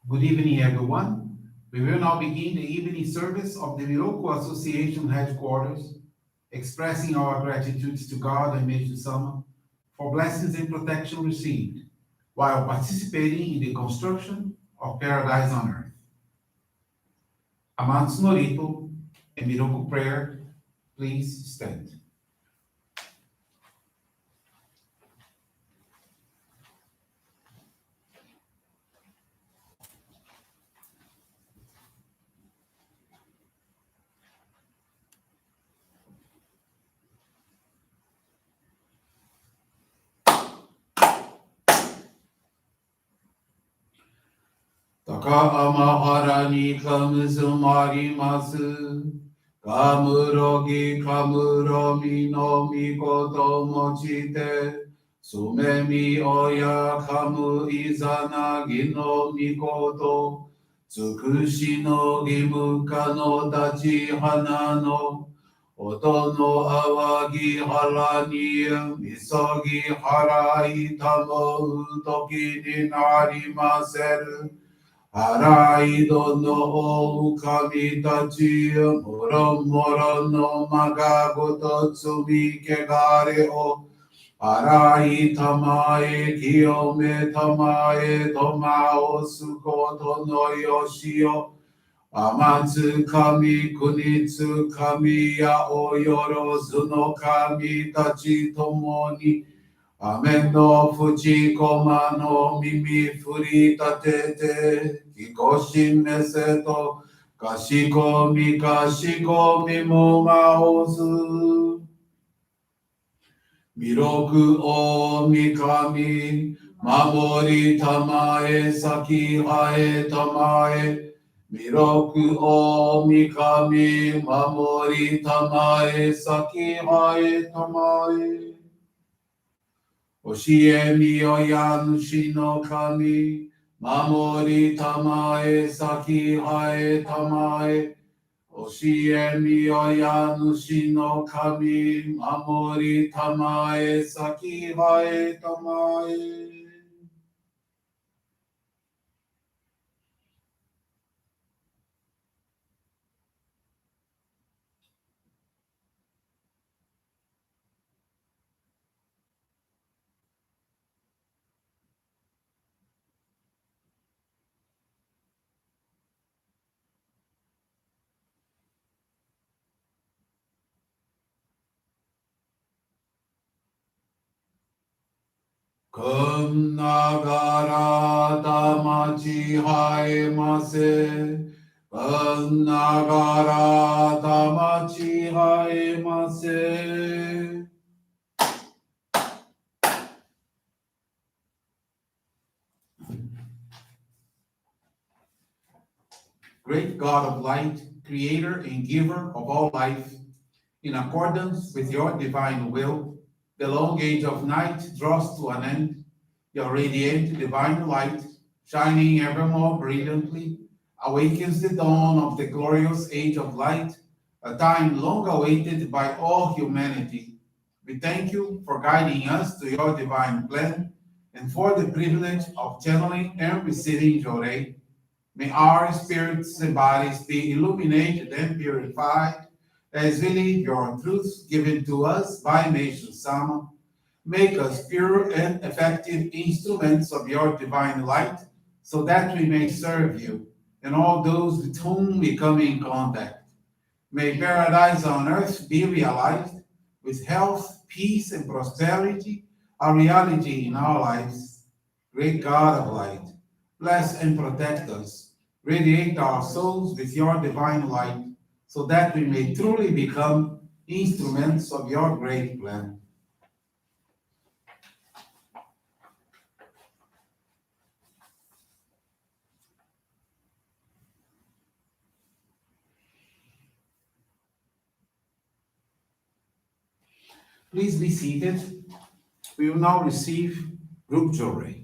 Good evening, everyone. We will now begin the evening service of the Miroku Association headquarters, expressing our gratitude to God and Meishu-sama for blessings and protection received while participating in the construction of paradise on earth. Amatsu-Norito and Miroku Prayer, please stand. Takahama ni kamuzumarimasu. Kamurogi kamuromi no mikoto mochite. Sumemi oya kamu izanagi no mikoto. Tsukushi no gimuka no tachi hana no. Oto no awagi harani misogi harai tamo utoki ni narimaseru. Araido no kami tachi moro moro no magagoto tsumi kegare o arai tamae kiyome tamae tomao sukoto no yoshio amatsu kami kunitsu kami ya oyorozu no kami tachi tomoni Amen no fuji koma no mimi furita tete kikoshin meseto kashiko mi mo maozu miroku o mikami mamori tamae saki hae tamae miroku o mikami mamori tamae saki hae tamae Oshie miyoya nushi no kami, mamori tamae saki hae tamae. Oshie miyoya nushi no kami, mamori tamae saki hae tamae. Kum nagara tamachi hae mase. Kum nagara tamachi hae mase. Great God of light, creator and giver of all life, in accordance with your divine will, the long age of night draws to an end. Your radiant divine light, shining ever more brilliantly, awakens the dawn of the glorious age of light, a time long awaited by all humanity. We thank you for guiding us to your divine plan and for the privilege of channeling and receiving Johrei. May our spirits and bodies be illuminated and purified as we live your truths given to us by Meishu-sama. Make us pure and effective instruments of your divine light so that we may serve you and all those with whom we come in contact. May paradise on earth be realized with health, peace, and prosperity, a reality in our lives. Great God of light, bless and protect us. Radiate our souls with your divine light so that we may truly become instruments of your great plan. Please be seated. We will now receive group Johrei.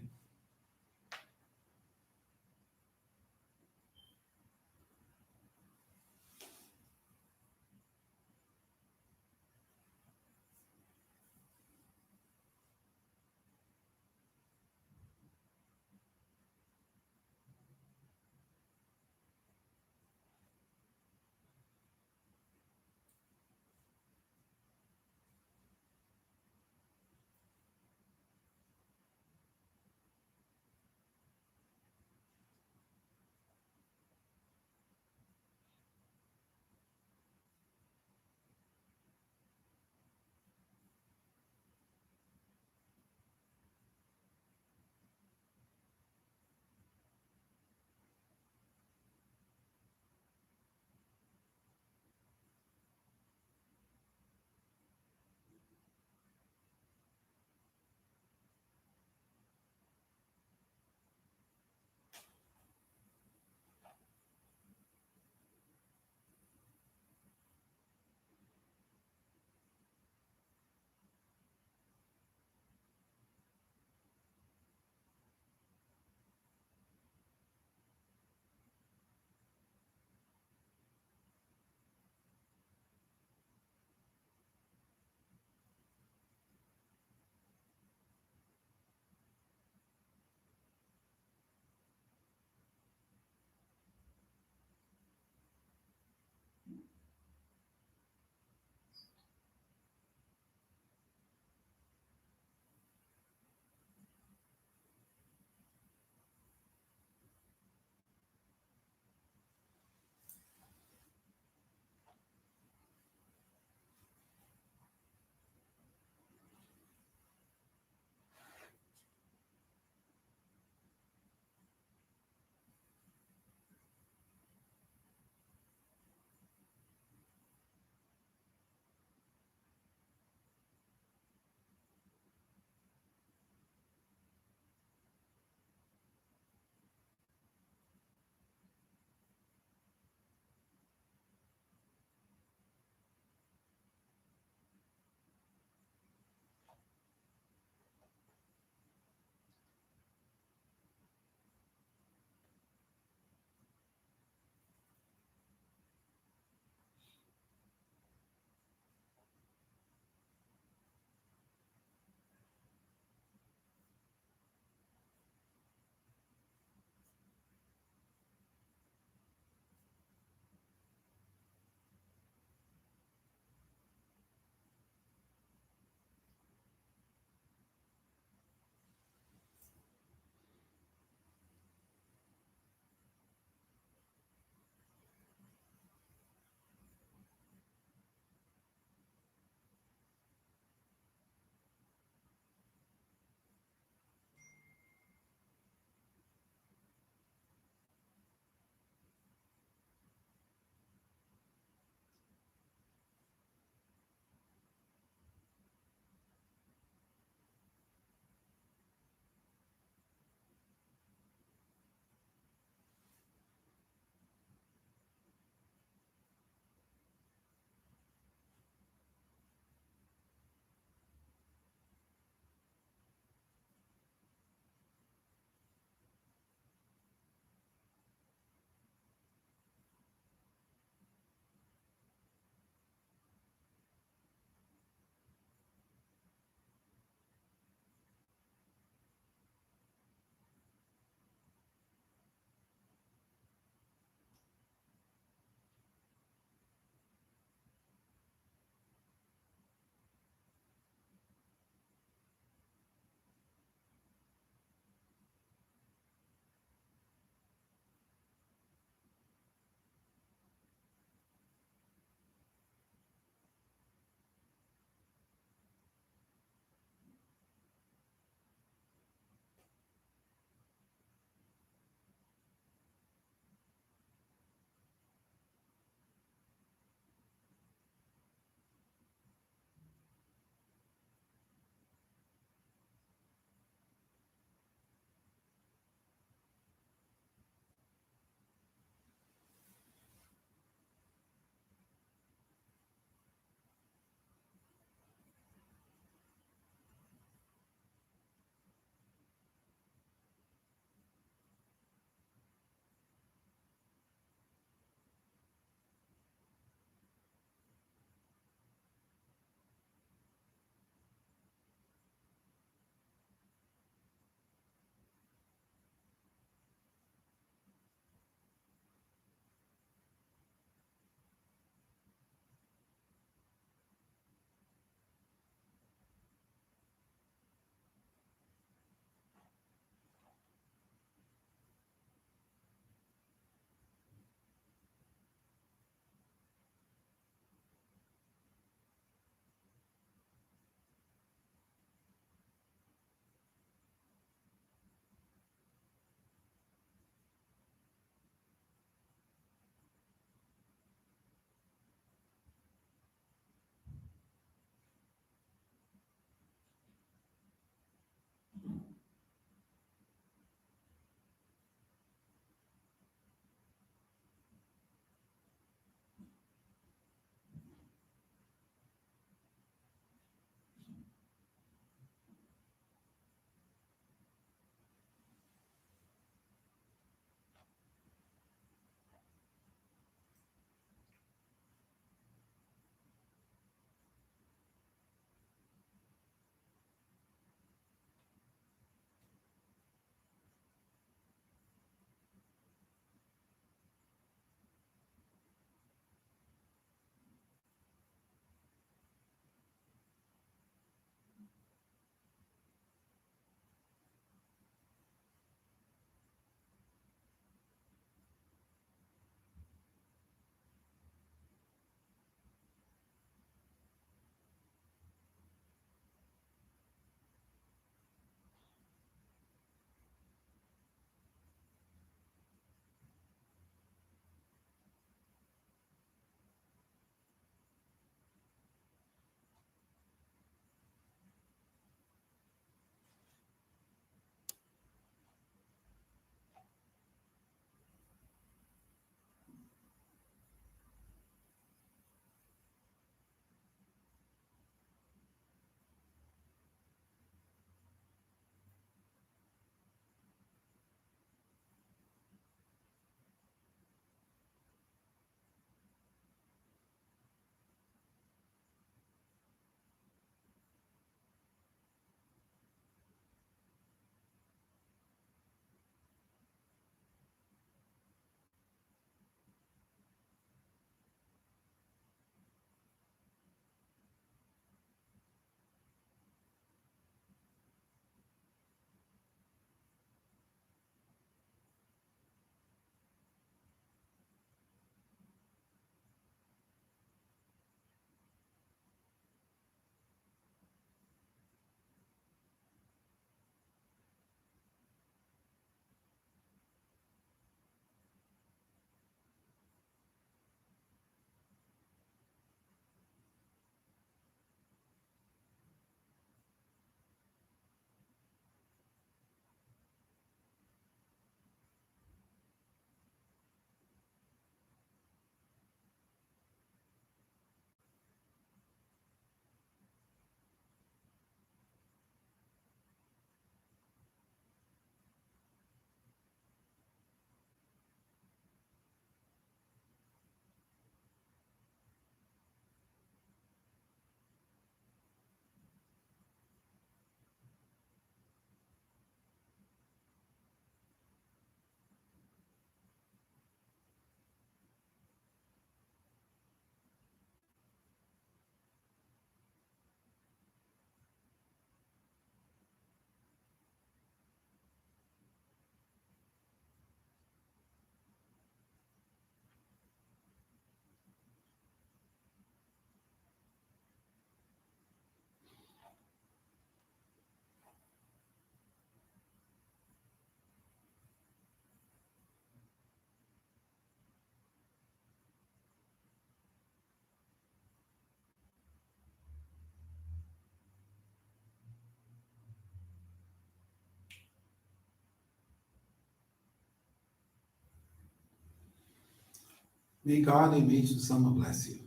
May God and Meishu-sama bless you.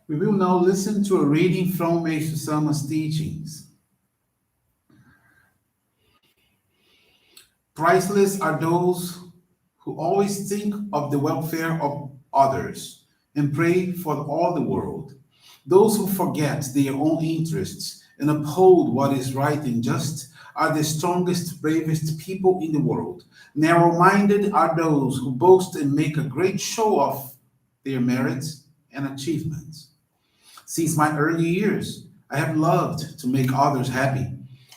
We will now listen to a reading from Meishu-sama's teachings. Priceless are those who always think of the welfare of others and pray for all the world. Those who forget their own interests and uphold what is right and just are the strongest, bravest people in the world. Narrow minded are those who boast and make a great show of their merits and achievements. Since my early years, I have loved to make others happy,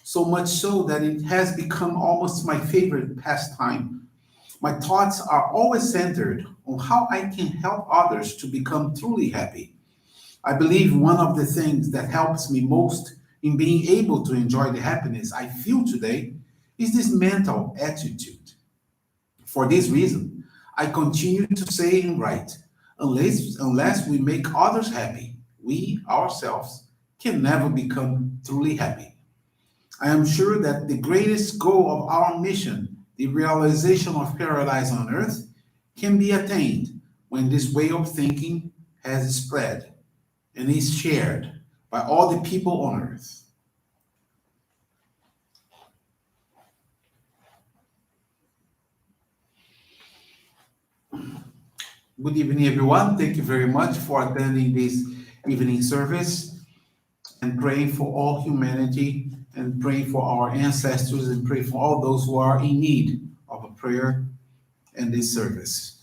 so much so that it has become almost my favorite pastime. My thoughts are always centered on how I can help others to become truly happy. I believe one of the things that helps me most in being able to enjoy the happiness I feel today is this mental attitude. For this reason, I continue to say and write, unless we make others happy, we ourselves can never become truly happy. I am sure that the greatest goal of our mission, the realization of paradise on earth, can be attained when this way of thinking has spread and is shared by all the people on earth. Good evening, everyone. Thank you very much for attending this evening service and praying for all humanity and praying for our ancestors and pray for all those who are in need of a prayer and this service.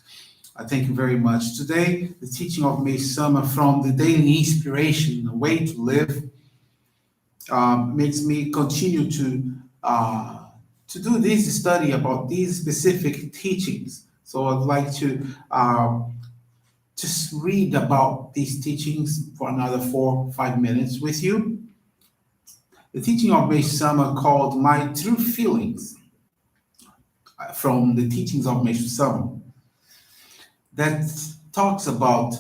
I thank you very much. Today, the teaching of Meishu-sama from the Daily Inspiration, A Way to Live, makes me continue to do this study about these specific teachings. So I'd like to just read about these teachings for another 4 or 5 minutes with you. The teaching of Meishu-sama called My True Feelings, from the teachings of Meishu-sama, that talks about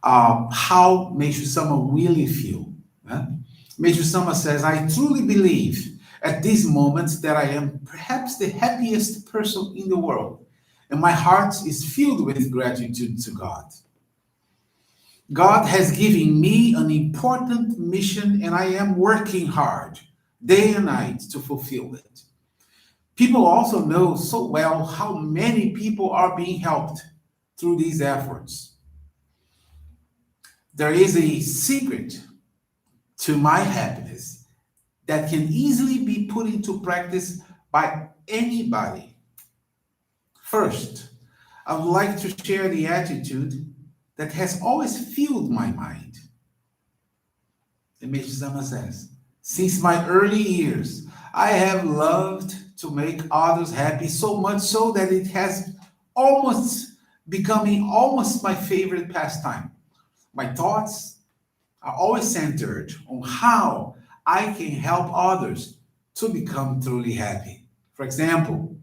how Meishu-sama really feel. Meishu-sama says, I truly believe at this moment that I am perhaps the happiest person in the world, and my heart is filled with gratitude to God. God has given me an important mission, and I am working hard, day and night, to fulfill it. People also know so well how many people are being helped through these efforts. There is a secret to my happiness that can easily be put into practice by anybody. First, I would like to share the attitude that has always filled my mind. And Meishu-sama says, since my early years, I have loved to make others happy, so much so that it has almost becoming almost my favorite pastime. My thoughts are always centered on how I can help others to become truly happy. For example,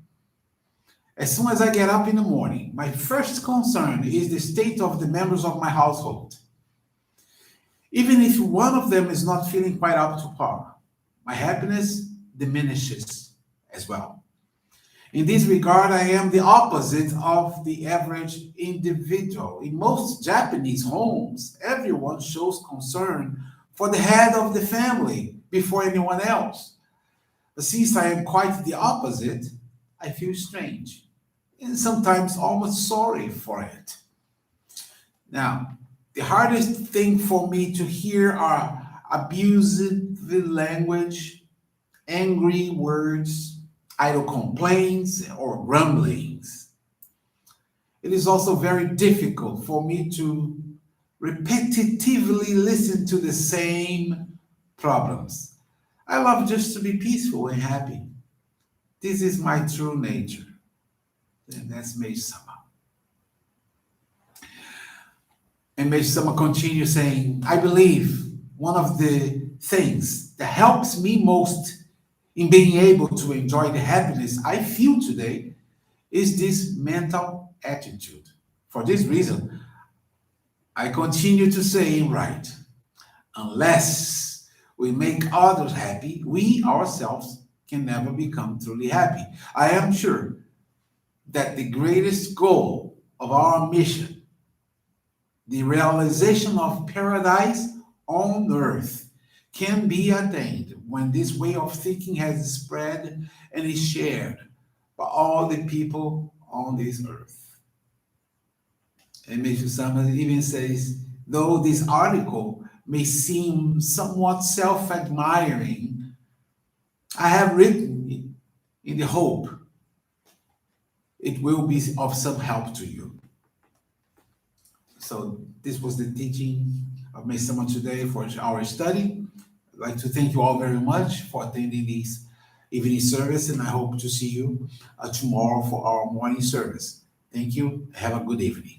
as soon as I get up in the morning, my first concern is the state of the members of my household. Even if one of them is not feeling quite up to par, my happiness diminishes as well. In this regard, I am the opposite of the average individual. In most Japanese homes, everyone shows concern for the head of the family before anyone else. But since I am quite the opposite, I feel strange and sometimes almost sorry for it. Now, the hardest thing for me to hear are abusive language, angry words, idle complaints, or grumblings. It is also very difficult for me to repetitively listen to the same problems. I love just to be peaceful and happy. This is my true nature. And that's Meishu-sama. And Meishu-sama continues saying, I believe one of the things that helps me most in being able to enjoy the happiness I feel today is this mental attitude. For this reason, I continue to say and write, unless we make others happy, we ourselves can never become truly happy. I am sure that the greatest goal of our mission, the realization of paradise on earth, can be attained when this way of thinking has spread and is shared by all the people on this earth. And Meishu-sama even says, though this article may seem somewhat self-admiring, I have written it in the hope it will be of some help to you. So this was the teaching of Meishu-sama today for our study. I'd like to thank you all very much for attending this evening service, and I hope to see you tomorrow for our morning service. Thank you. Have a good evening.